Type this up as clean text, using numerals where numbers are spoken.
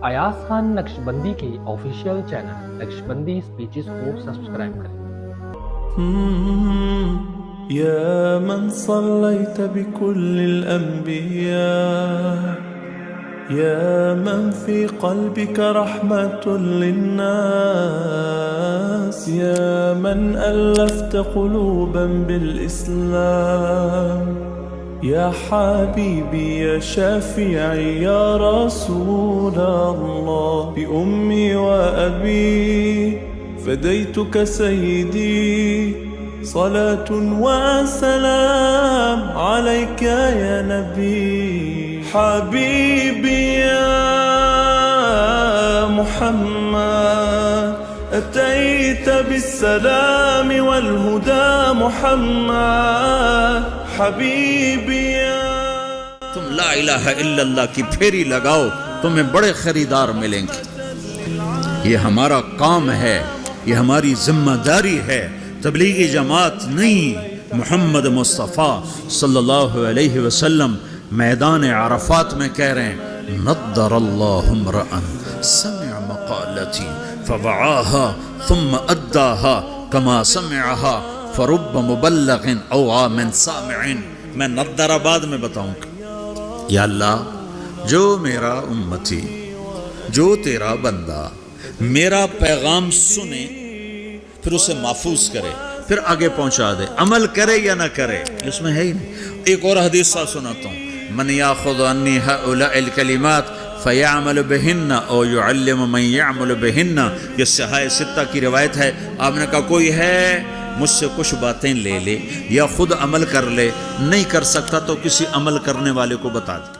ایاز خان نقشبندی کے official channel Naqshbandi speeches کو subscribe کریں۔ يا من صليت بكل الأنبياء، يا من في قلبك رحمة للناس، يا من ألفت قلوبا بالإسلام، يا حبيبي يا شافعي يا رسول الله، بأمي وأبي فديتك سيدي، صلاة وسلام عليك يا نبي. حبيبي يا محمد أتيت بالسلام والهدى محمد، حبيبي يا تم لا الہ الا اللہ کی پھیری لگاؤ، تمہیں بڑے خریدار ملیں گے۔ یہ ہمارا کام ہے، یہ ہماری ذمہ داری ہے، تبلیغی جماعت نہیں۔ محمد مصطفیٰ صلی اللہ علیہ وسلم میدان عرفات میں کہہ رہے ہیں نضر اللہ امرأ سمع مقالتی فوعاها ثم اداها كما سمعها فرب مبلغ اوعى من سامع۔ میں نضر بعد میں بتاؤں گا۔ یا اللہ، جو میرا امتی، جو تیرا بندہ میرا پیغام سنے، پھر اسے محفوظ کرے، پھر آگے پہنچا دے، عمل کرے یا نہ کرے، اس میں ہے ہی نہیں۔ ایک اور حدیث سناتا ہوں، من یاخذ عنی هؤلاء الکلمات فیعمل بہن او یعلم من یعمل بہن، یہ صحاح ستہ کی روایت ہے۔ آپ نے کہا کوئی ہے مجھ سے کچھ باتیں لے لے یا خود عمل کر لے، نہیں کر سکتا تو کسی عمل کرنے والے کو بتا دے۔